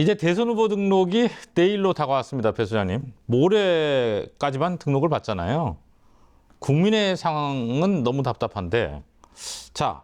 이제 대선 후보 등록이 내일로 다가왔습니다, 배 소장님. 모레까지만 등록을 받잖아요. 국민의 상황은 너무 답답한데, 자,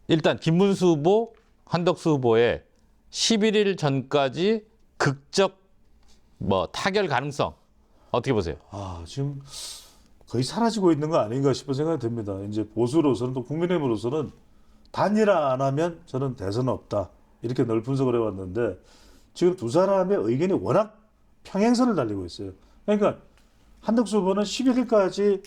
일단 김문수 후보, 한덕수 후보의 11일 전까지 극적 타결 가능성 어떻게 보세요? 지금 거의 사라지고 있는 거 아닌가 싶은 생각이 듭니다. 이제 보수로서는 또 국민의힘으로서는 단일화 안 하면 저는 대선 없다. 이렇게 늘 분석을 해왔는데 지금 두 사람의 의견이 워낙 평행선을 달리고 있어요. 그러니까 한덕수 후보는 11일까지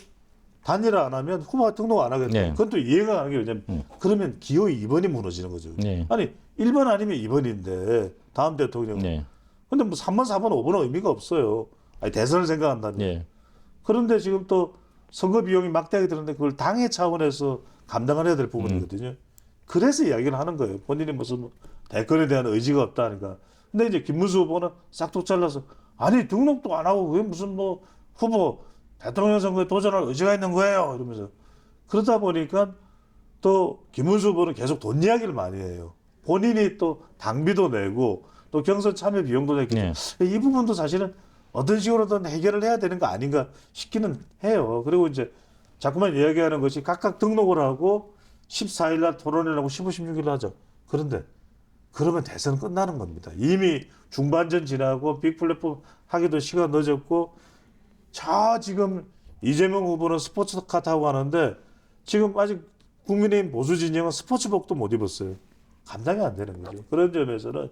단일화 안 하면 후보가 등록 안 하겠다. 네. 그건 또 이해가 가는 게 왜냐면 그러면 기호의 2번이 무너지는 거죠. 네. 아니 1번 아니면 2번인데 다음 대통령. 네. 근데 뭐 3번, 4번, 5번은 의미가 없어요. 아니 대선을 생각한다면. 네. 그런데 지금 또 선거 비용이 막대하게 드는데 그걸 당의 차원에서 감당을 해야 될 부분이거든요. 그래서 이야기를 하는 거예요. 본인이 무슨 대권에 대한 의지가 없다니까. 근데 이제 김문수 후보는 싹둑 잘라서 아니 등록도 안 하고 왜 무슨 후보 대통령 선거에 도전할 의지가 있는 거예요. 이러면서 그러다 보니까 또 김문수 후보는 계속 돈 이야기를 많이 해요. 본인이 또 당비도 내고 또 경선 참여 비용도 냈기 때문에 이 부분도 사실은 어떤 식으로든 해결을 해야 되는 거 아닌가 싶기는 해요. 그리고 이제 자꾸만 이야기하는 것이 각각 등록을 하고 14일 날 토론을 하고 15, 16일 하죠. 그런데 그러면 대선은 끝나는 겁니다. 이미 중반전 지나고 빅플랫폼 하기도 시간 늦었고 지금 이재명 후보는 스포츠카 타고 가는데 지금 아직 국민의힘 보수 진영은 스포츠복도 못 입었어요. 감당이 안 되는 거죠. 그런 점에서는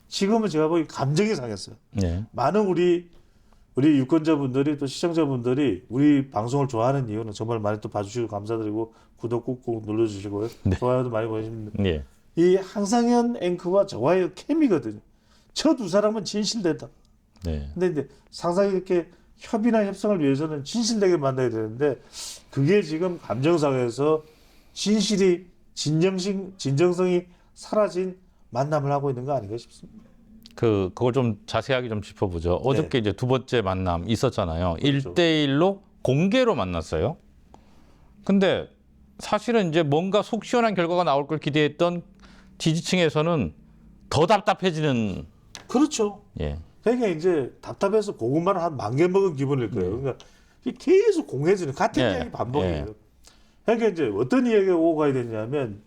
지금은 제가 보기 감정이 상했어요. 네. 많은 우리 유권자분들이 또 시청자분들이 우리 방송을 좋아하는 이유는 정말 많이 또 봐주시고 감사드리고 구독 꾹꾹 눌러주시고요. 네. 좋아요도 많이 보내주십니다. 네. 이 항상현 앵커와 저와의 케미거든요. 저 두 사람은 진실되다. 네. 근데 이제 상상이 이렇게 협의나 협상을 위해서는 진실되게 만나야 되는데 그게 지금 감정상에서 진실이 진정성이 사라진 만남을 하고 있는 거 아닌가 싶습니다. 그걸 좀 자세하게 좀 짚어보죠. 어저께 이제 두 번째 만남 있었잖아요. 그렇죠. 1대1로 공개로 만났어요. 근데 사실은 이제 뭔가 속 시원한 결과가 나올 걸 기대했던 지지층에서는 더 답답해지는. 그렇죠. 예. 그러니까 이제 답답해서 고구마를 한 10,000개 먹은 기분일 거예요. 그러니까 계속 공해지는 같은 이야기 반복이에요. 그러니까 이제 어떤 이야기가 오고 가야 되냐면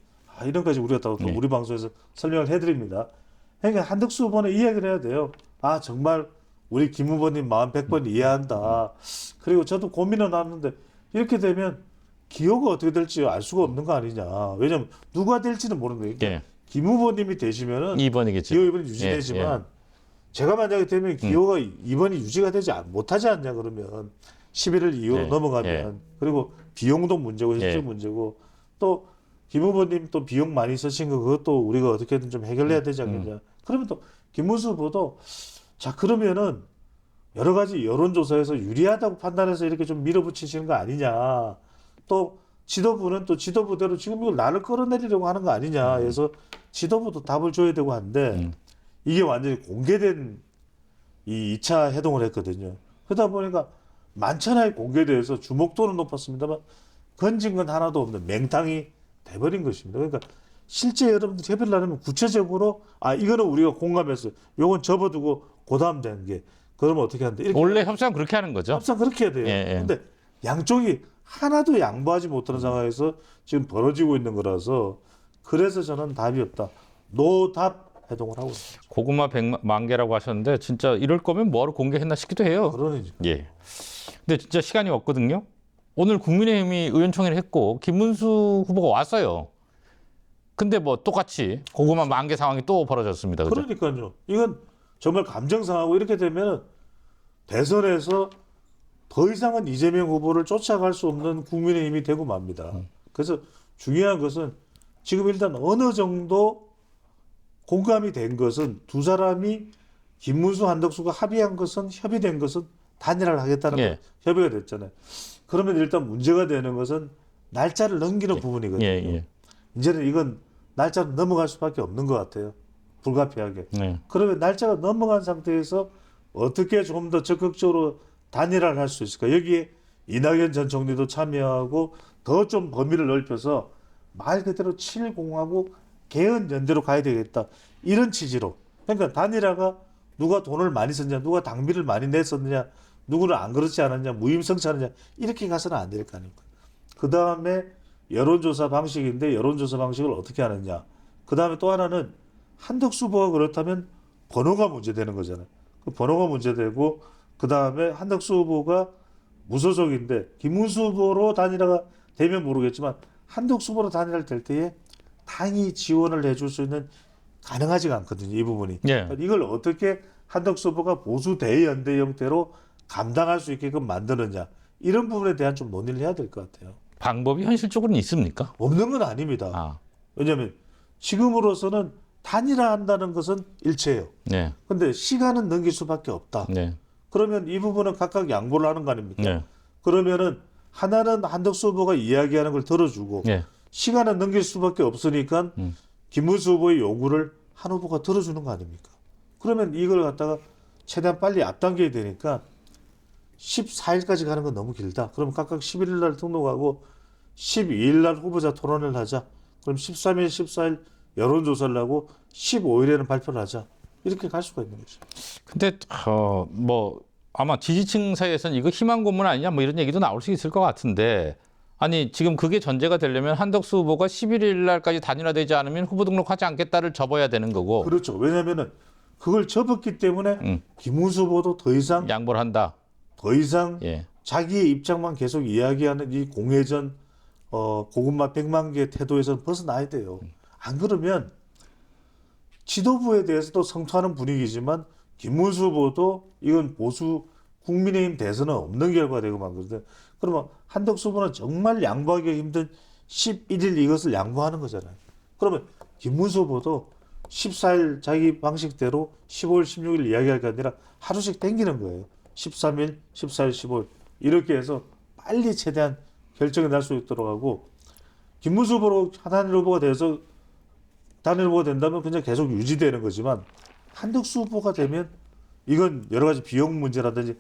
이런 까지 우리가 또 우리 방송에서 설명을 해드립니다. 그러니까 한덕수 후보는 이야기를 해야 돼요. 정말 우리 김 후보님 마음 100번 이해한다. 그리고 저도 고민을 하는데 이렇게 되면 기호가 어떻게 될지 알 수가 없는 거 아니냐. 왜냐면 누가 될지는 모르는 거예요. 그러니까 김 후보님이 되시면은 2번이겠죠. 기호 2번이 유지되지만 제가 만약에 되면 기호가 2번이 유지가 되지 못하지 않냐 그러면 11일 이후로 넘어가면 그리고 비용도 문제고 실질 문제고 또 김 후보님 또 비용 많이 쓰신 거 그것도 우리가 어떻게든 좀 해결해야 되지 않겠냐. 그러면 또 김문수 후보도 그러면은 여러 가지 여론조사에서 유리하다고 판단해서 이렇게 좀 밀어붙이시는 거 아니냐. 또 지도부는 또 지도부대로 지금 이걸 나를 끌어내리려고 하는 거 아니냐. 그래서 지도부도 답을 줘야 되고 한데 이게 완전히 공개된 이 2차 해동을 했거든요. 그러다 보니까 만천하에 공개돼서 주목도는 높았습니다만 건진 건 하나도 없는 맹탕이 돼버린 것입니다. 그러니까 실제 여러분들 협의를 하려면 구체적으로 이거는 우리가 공감했어요. 요건 접어두고 고다음 단계. 그러면 어떻게 하는데? 이렇게 원래 협상 그렇게 하는 거죠. 협상 그렇게 해야 돼요. 근데 양쪽이 하나도 양보하지 못하는 상황에서 지금 벌어지고 있는 거라서 그래서 저는 답이 없다. 노답 해동을 하고 있습니다. 고구마 100만 개라고 하셨는데 진짜 이럴 거면 뭐하러 공개했나 싶기도 해요. 그러니까. 예. 근데 진짜 시간이 없거든요. 오늘 국민의힘이 의원총회를 했고 김문수 후보가 왔어요. 근데 똑같이 고구마 10,000개 상황이 또 벌어졌습니다. 그죠? 그러니까요. 이건 정말 감정상하고 이렇게 되면 대선에서 더 이상은 이재명 후보를 쫓아갈 수 없는 국민의힘이 되고 맙니다. 그래서 중요한 것은 지금 일단 어느 정도 공감이 된 것은 두 사람이 김문수, 한덕수가 협의된 것은 단일화를 하겠다는 거 협의가 됐잖아요. 그러면 일단 문제가 되는 것은 날짜를 넘기는 부분이거든요. 이제는 이건 날짜는 넘어갈 수밖에 없는 것 같아요. 불가피하게. 그러면 날짜가 넘어간 상태에서 어떻게 좀 더 적극적으로 단일화를 할 수 있을까? 여기에 이낙연 전 총리도 참여하고 더 좀 범위를 넓혀서 말 그대로 7공화국 개헌 연대로 가야 되겠다. 이런 취지로 그러니까 단일화가 누가 돈을 많이 썼냐, 누가 당비를 많이 냈었느냐, 누구는 안 그렇지 않았냐, 무임승차느냐 이렇게 가서는 안 될 거 아닙니까? 그 다음에 여론조사 방식인데 여론조사 방식을 어떻게 하느냐. 그 다음에 또 하나는 한덕수 후보가 그렇다면 번호가 문제되는 거잖아요. 그 번호가 문제되고 그 다음에 한덕수 후보가 무소속인데 김문수 후보로 단일화가 되면 모르겠지만 한덕수 후보로 단일화를 될 때에 당이 지원을 해줄 수 있는 가능하지가 않거든요. 이 부분이. 예. 그러니까 이걸 어떻게 한덕수 후보가 보수 대연대 형태로 감당할 수 있게끔 만드느냐. 이런 부분에 대한 좀 논의를 해야 될 것 같아요. 방법이 현실적으로는 있습니까? 없는 건 아닙니다. 아, 왜냐하면 지금으로서는 단일화한다는 것은 일체예요. 네, 근데 시간은 넘길 수밖에 없다. 네, 그러면 이 부분은 각각 양보를 하는 거 아닙니까? 네, 그러면은 하나는 한덕수 후보가 이야기하는 걸 들어주고 네. 시간은 넘길 수밖에 없으니까 김문수 후보의 요구를 한 후보가 들어주는 거 아닙니까? 그러면 이걸 갖다가 최대한 빨리 앞당겨야 되니까 14일까지 가는 건 너무 길다. 그럼 각각 11일 날 등록하고 12일 날 후보자 토론을 하자. 그럼 13일, 14일 여론조사를 하고 15일에는 발표를 하자. 이렇게 갈 수가 있는 거죠. 근데 뭐 아마 지지층 사이에서는 이거 희망 고문 아니냐 뭐 이런 얘기도 나올 수 있을 것 같은데 아니 지금 그게 전제가 되려면 한덕수 후보가 11일 날까지 단일화되지 않으면 후보 등록하지 않겠다를 접어야 되는 거고 그렇죠. 왜냐하면은 그걸 접었기 때문에 김문수 후보도 더 이상 양보를 한다. 예. 자기의 입장만 계속 이야기하는 이 공회전 고구마 100만 개 태도에서 벗어나야 돼요. 안 그러면 지도부에 대해서도 성토하는 분위기지만 김문수 후보도 이건 보수 국민의힘 대선은 없는 결과가 되고 만 그러거든. 그러면 한덕수 후보는 정말 양보하기 힘든 11일 이것을 양보하는 거잖아요. 그러면 김문수 후보도 14일 자기 방식대로 15일, 16일 이야기할 게 아니라 하루씩 땡기는 거예요. 13일, 14일, 15일 이렇게 해서 빨리 최대한 결정이 날 수 있도록 하고 김문수 후보로 단일 후보가 돼서 단일 후보가 된다면 그냥 계속 유지되는 거지만 한덕수 후보가 되면 이건 여러 가지 비용 문제라든지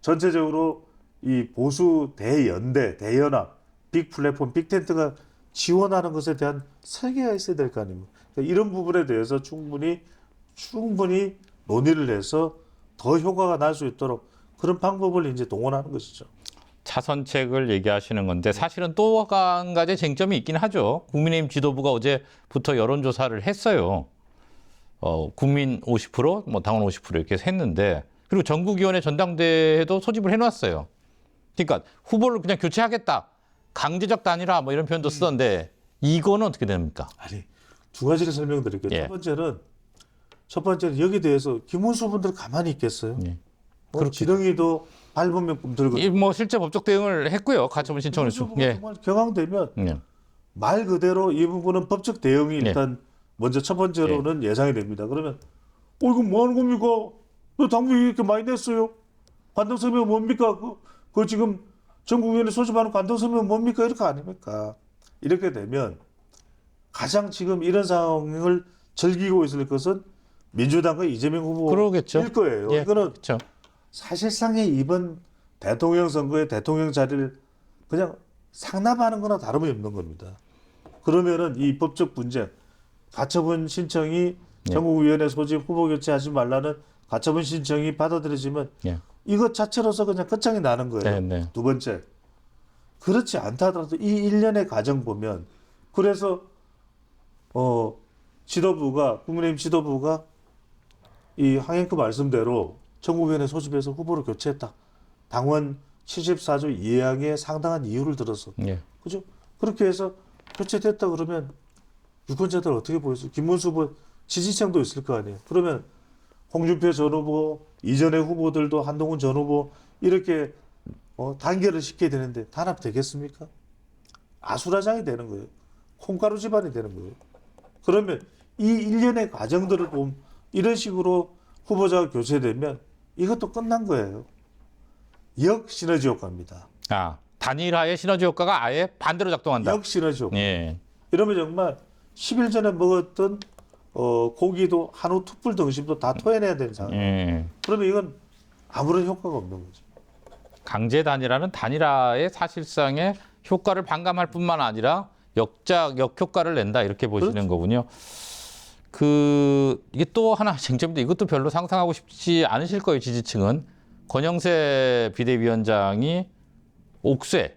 전체적으로 이 보수 대연대, 대연합, 빅 플랫폼, 빅 텐트가 지원하는 것에 대한 설계가 있어야 될 거 아닙니까? 그러니까 이런 부분에 대해서 충분히 논의를 해서 더 효과가 날 수 있도록 그런 방법을 이제 동원하는 것이죠. 차선책을 얘기하시는 건데 사실은 또 한 가지 쟁점이 있긴 하죠. 국민의힘 지도부가 어제부터 여론조사를 했어요. 국민 50%, 뭐 당원 50% 이렇게 해서 했는데 그리고 전국위원회 전당대회도 소집을 해놨어요. 그러니까 후보를 그냥 교체하겠다. 강제적 단일화 뭐 이런 표현도 쓰던데 이거는 어떻게 됩니까? 아니 두 가지를 설명드릴게요. 예. 첫 번째는 여기 대해서 김문수 분들 가만히 있겠어요? 예. 지렁이도 밟으면 꿈틀거려. 뭐 실제 법적 대응을 했고요. 가처분 신청을 했죠. 예. 정말 격앙되면 예. 말 그대로 이 부분은 법적 대응이 일단 먼저 첫 번째로는 예상이 됩니다. 그러면 이거 뭐 하는 겁니까? 너 당비 이렇게 많이 냈어요? 관등성명 뭡니까? 그 지금 전국위원회 소집하는 관등성명 뭡니까? 이렇게 아닙니까? 이렇게 되면 가장 지금 이런 상황을 즐기고 있을 것은 민주당과 이재명 후보일 그러겠죠. 거예요. 예. 이거는 그렇죠. 사실상의 이번 대통령 선거의 대통령 자리를 그냥 상납하는 거나 다름이 없는 겁니다. 그러면은 이 법적 분쟁, 가처분 신청이 전국위원회 소집 후보 교체하지 말라는 가처분 신청이 받아들여지면 예. 이것 자체로서 그냥 끝장이 나는 거예요. 네, 네. 두 번째, 그렇지 않다 하더라도 이 일련의 과정 보면 그래서 국민의힘 지도부가 이 황행크 말씀대로 전국위원회 소집해서 후보를 교체했다. 당원 74조 2항에 상당한 이유를 들어서. 예. 그죠? 그렇게 해서 교체됐다 그러면 유권자들 어떻게 보였어요? 김문수 후보 지지층도 있을 거 아니에요. 그러면 홍준표 전 후보, 이전의 후보들도 한동훈 전 후보 이렇게 단결을 시켜야 되는데 단합되겠습니까? 아수라장이 되는 거예요. 콩가루 집안이 되는 거예요. 그러면 이 일련의 과정들을 보면 이런 식으로 후보자가 교체되면 이것도 끝난 거예요. 역시너지 효과입니다. 아, 단일화의 시너지 효과가 아예 반대로 작동한다. 역시너지 효과. 예. 이러면 정말 10일 전에 먹었던 고기도 한우 툭불 등심도 다 토해내야 되는 상황. 예. 그러면 이건 아무런 효과가 없는 거죠. 강제 단일화는 단일화의 사실상의 효과를 반감할 뿐만 아니라 역효과를 낸다 이렇게 보시는 그렇죠. 거군요. 이게 또 하나 쟁점인데 이것도 별로 상상하고 싶지 않으실 거예요, 지지층은. 권영세 비대위원장이 옥쇄,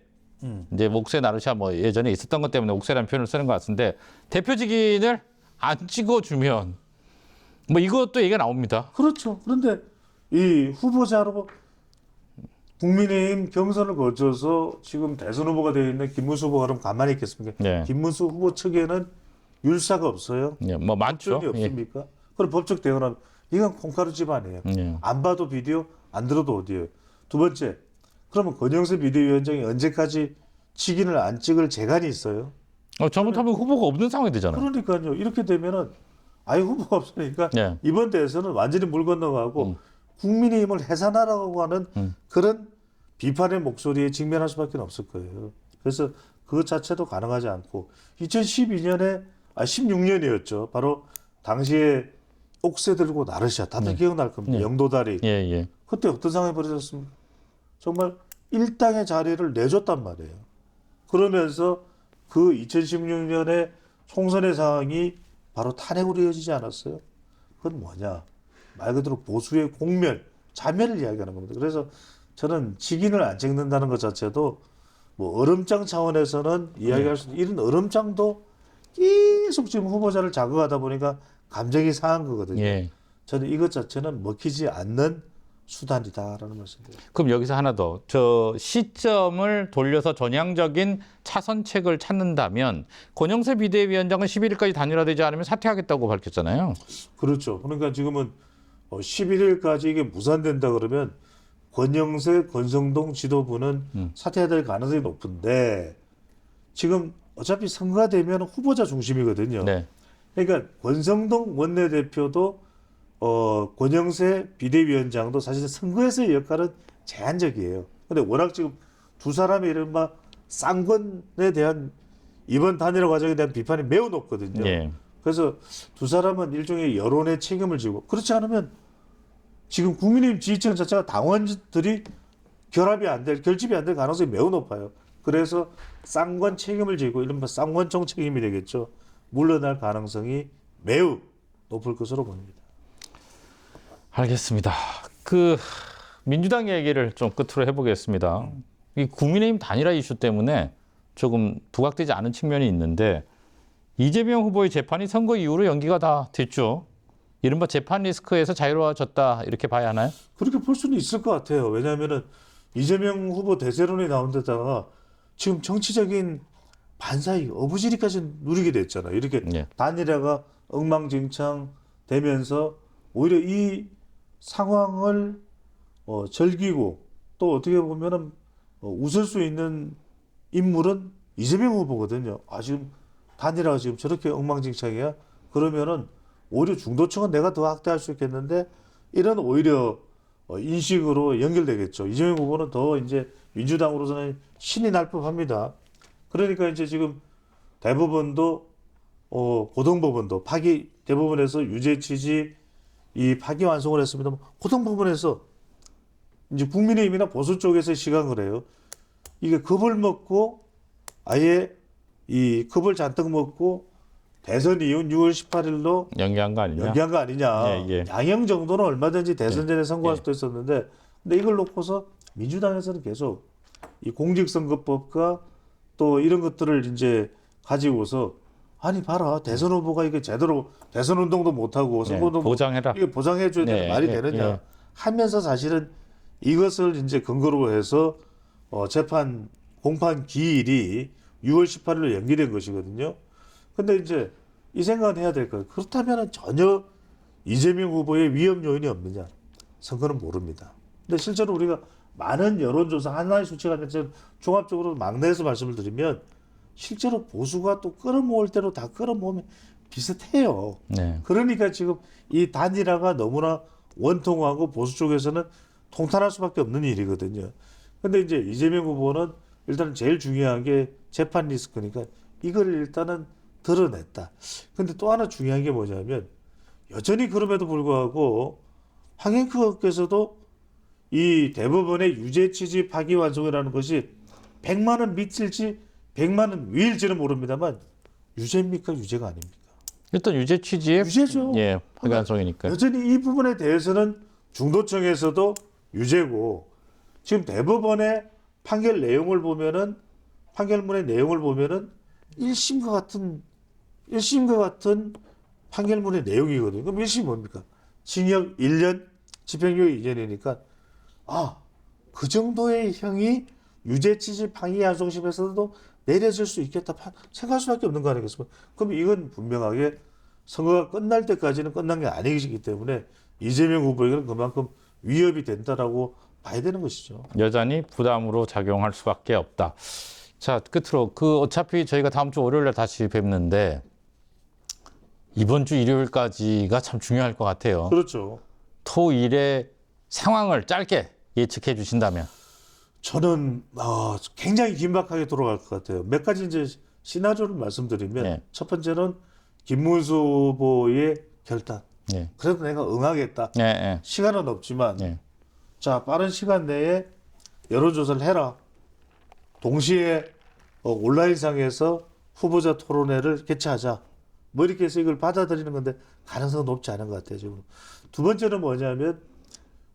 이제 옥쇄 나르샤 뭐 예전에 있었던 것 때문에 옥쇄라는 표현을 쓰는 것 같은데 대표직인을 안 찍어주면 뭐 이것도 얘기가 나옵니다. 그렇죠. 그런데 이 후보자로 국민의힘 경선을 거쳐서 지금 대선 후보가 되어 있는 김문수 후보가 그럼 가만히 있겠습니까? 네. 김문수 후보 측에는 율사가 없어요. 예, 뭐 많죠. 법전이 없습니까? 그럼 법적 대응은 이건 콩가루 집안이에요. 예. 안 봐도 비디오, 안 들어도 오디오. 두 번째, 그러면 권영세 비대위원장이 언제까지 직인을 안 찍을 재간이 있어요? 잘못하면 후보가 없는 상황이 되잖아요. 그러니까요. 이렇게 되면은 아예 후보가 없으니까 네. 이번 대선은 완전히 물 건너가고 국민의힘을 해산하라고 하는 그런 비판의 목소리에 직면할 수밖에 없을 거예요. 그래서 그 자체도 가능하지 않고 2012년에 16년이었죠. 바로 당시에 옥새 들고 나르샤 다들 기억날 겁니다. 네. 영도다리. 예, 예. 그때 어떤 상황이 벌어졌습니까? 정말 일당의 자리를 내줬단 말이에요. 그러면서 그 2016년에 총선의 상황이 바로 탄핵으로 이어지지 않았어요? 그건 뭐냐? 말 그대로 보수의 공멸, 자멸을 이야기하는 겁니다. 그래서 저는 직인을 안 찍는다는 것 자체도 뭐 얼음장 차원에서는 이야기할 수 있는 이런 얼음장도 계속 지금 후보자를 자극하다 보니까 감정이 상한 거거든요. 예. 저는 이것 자체는 먹히지 않는 수단이다라는 말씀드립니다. 그럼 여기서 하나 더. 저 시점을 돌려서 전향적인 차선책을 찾는다면 권영세 비대위원장은 11일까지 단일화되지 않으면 사퇴하겠다고 밝혔잖아요. 그렇죠. 그러니까 지금은 11일까지 이게 무산된다 그러면 권영세, 권성동 지도부는 사퇴해야 될 가능성이 높은데 지금 어차피 선거가 되면 후보자 중심이거든요. 네. 그러니까 권성동 원내대표도 권영세 비대위원장도 사실 선거에서의 역할은 제한적이에요. 근데 워낙 지금 두 사람의 이른바 쌍권에 대한 이번 단일화 과정에 대한 비판이 매우 높거든요. 예. 그래서 두 사람은 일종의 여론의 책임을 지고 그렇지 않으면 지금 국민의힘 지지층 자체가 당원들이 결집이 안 될 가능성이 매우 높아요. 그래서 쌍권 책임을 지고 이른바 쌍권총 책임이 되겠죠. 물러날 가능성이 매우 높을 것으로 보입니다. 알겠습니다. 민주당 얘기를 좀 끝으로 해보겠습니다. 이 국민의힘 단일화 이슈 때문에 조금 부각되지 않은 측면이 있는데 이재명 후보의 재판이 선거 이후로 연기가 다 됐죠. 이른바 재판 리스크에서 자유로워졌다 이렇게 봐야 하나요? 그렇게 볼 수는 있을 것 같아요. 왜냐하면은 이재명 후보 대세론이 나온 데다가 지금 정치적인 반사이 어부지리까지 누리게 됐잖아요. 이렇게 예. 단일화가 엉망진창 되면서 오히려 이 상황을 즐기고 또 어떻게 보면은 웃을 수 있는 인물은 이재명 후보거든요. 지금 단일화가 지금 저렇게 엉망진창이야? 그러면은 오히려 중도층은 내가 더 확대할 수 있겠는데 이런 오히려 인식으로 연결되겠죠. 이재명 후보는 더 이제 민주당으로서는 신이 날 법합니다. 그러니까 이제 지금 대법원도 고등법원도 대법원에서 유죄 취지 이 파기 완송을 했습니다. 고등법원에서 이제 국민의힘이나 보수 쪽에서 시각을 해요. 이게 겁을 먹고 아예 이 겁을 잔뜩 먹고 대선 이후 6월 18일로 연기한 거 아니냐? 연기한 거 아니냐. 예, 예. 양형 정도는 얼마든지 대선 전에 선고할 예. 수도 있었는데 근데 이걸 놓고서 민주당에서는 계속 이 공직선거법과 또 이런 것들을 이제 가지고서 아니 봐라 대선 후보가 이게 제대로 대선 운동도 못 하고 선거 운동 보장해라. 이게 보장해 줘야 되는 네, 말이 예, 되느냐 예. 하면서 사실은 이것을 이제 근거로 해서 재판 공판 기일이 6월 18일로 연기된 것이거든요. 근데 이제 이 생각은 해야 될 거예요. 그렇다면 전혀 이재명 후보의 위험 요인이 없느냐? 선거는 모릅니다. 근데 실제로 우리가 많은 여론조사 하나의 수치가 아니라 종합적으로 막내에서 말씀을 드리면 실제로 보수가 또 끌어모을 대로 다 끌어모으면 비슷해요. 네. 그러니까 지금 이 단일화가 너무나 원통하고 보수 쪽에서는 통탄할 수밖에 없는 일이거든요. 근데 이제 이재명 후보는 일단은 제일 중요한 게 재판 리스크니까 이걸 일단은 드러냈다. 근데 또 하나 중요한 게 뭐냐면 여전히 그럼에도 불구하고 황행크께서도 이 대법원의 유죄 취지 파기 완송이라는 것이 100만 원 미칠지 100만 원 위일지는 모릅니다만 유죄입니까? 유죄가 아닙니까? 일단 유죄 취지에 유죄죠. 예, 확연성이니까. 여전히 이 부분에 대해서는 중도청에서도 유죄고 지금 대법원의 판결 내용을 보면은 판결문의 내용을 보면은 1심과 같은 판결문의 내용이거든요. 그럼 1심 뭡니까? 징역 1년, 집행유예 2년이니까 그 정도의 형이 유죄 취지 방해 양성심에서도 내려질 수 있겠다 생각할 수밖에 없는 거 아니겠습니까? 그럼 이건 분명하게 선거가 끝날 때까지는 끝난 게 아니기 때문에 이재명 후보에게는 그만큼 위협이 된다라고 봐야 되는 것이죠. 여전히 부담으로 작용할 수밖에 없다. 자, 끝으로 어차피 저희가 다음 주 월요일에 다시 뵙는데 이번 주 일요일까지가 참 중요할 것 같아요. 그렇죠. 토일의 상황을 짧게 예측해 주신다면. 저는 굉장히 긴박하게 돌아갈 것 같아요. 몇 가지 이제 시나리오를 말씀드리면 네. 첫 번째는 김문수 후보의 결단. 예. 그래도 내가 응하겠다. 예, 예. 시간은 없지만 예. 자 빠른 시간 내에 여론조사를 해라. 동시에 온라인상에서 후보자 토론회를 개최하자. 뭐 이렇게 해서 이걸 받아들이는 건데 가능성은 높지 않은 것 같아요. 지금. 두 번째는 뭐냐면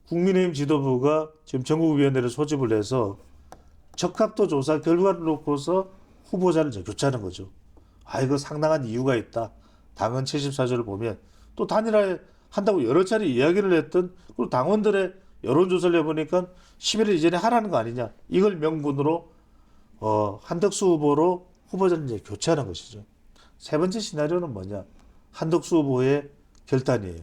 국민의힘 지도부가 지금 전국위원회를 소집을 해서 적합도 조사 결과를 놓고서 후보자를 이제 교체하는 거죠. 이거 상당한 이유가 있다. 당헌 74조를 보면 또 단일화 한다고 여러 차례 이야기를 했던 그리고 당원들의 여론조사를 해보니까 11일 이전에 하라는 거 아니냐. 이걸 명분으로 한덕수 후보로 후보자를 이제 교체하는 것이죠. 세 번째 시나리오는 뭐냐. 한덕수 후보의 결단이에요.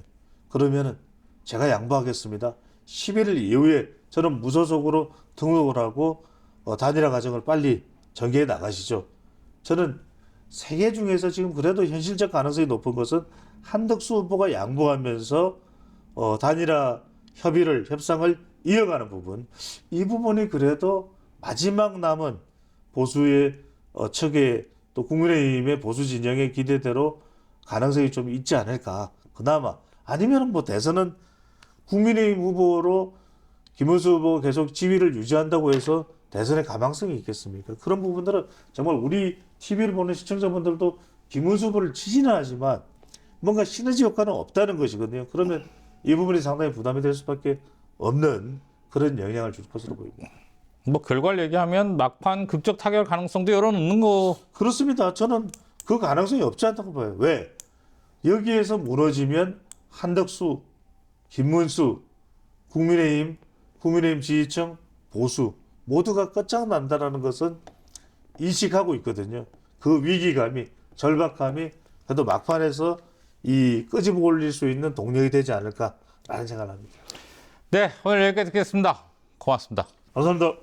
그러면은 제가 양보하겠습니다. 11일 이후에 저는 무소속으로 등록을 하고 단일화 과정을 빨리 전개해 나가시죠. 저는 세 개 중에서 지금 그래도 현실적 가능성이 높은 것은 한덕수 후보가 양보하면서 단일화 협상을 이어가는 부분. 이 부분이 그래도 마지막 남은 보수의 척의 또 국민의힘의 보수 진영의 기대대로 가능성이 좀 있지 않을까. 그나마 아니면 뭐 대선은 국민의힘 후보로 김문수 후보가 계속 지위를 유지한다고 해서 대선의 가망성이 있겠습니까? 그런 부분들은 정말 우리 TV를 보는 시청자분들도 김문수 후보를 지지는 하지만 뭔가 시너지 효과는 없다는 것이거든요. 그러면 이 부분이 상당히 부담이 될 수밖에 없는 그런 영향을 줄 것으로 보입니다. 뭐 결과를 얘기하면 막판 극적 타결 가능성도 열어놓는 거. 그렇습니다. 저는 그 가능성이 없지 않다고 봐요. 왜? 여기에서 무너지면 한덕수, 김문수, 국민의힘 지지층, 보수 모두가 끝장난다라는 것은 인식하고 있거든요. 그 위기감이, 절박함이 그래도 막판에서 이 끄집어 올릴 수 있는 동력이 되지 않을까라는 생각을 합니다. 네, 오늘 여기까지 듣겠습니다. 고맙습니다. 감사합니다.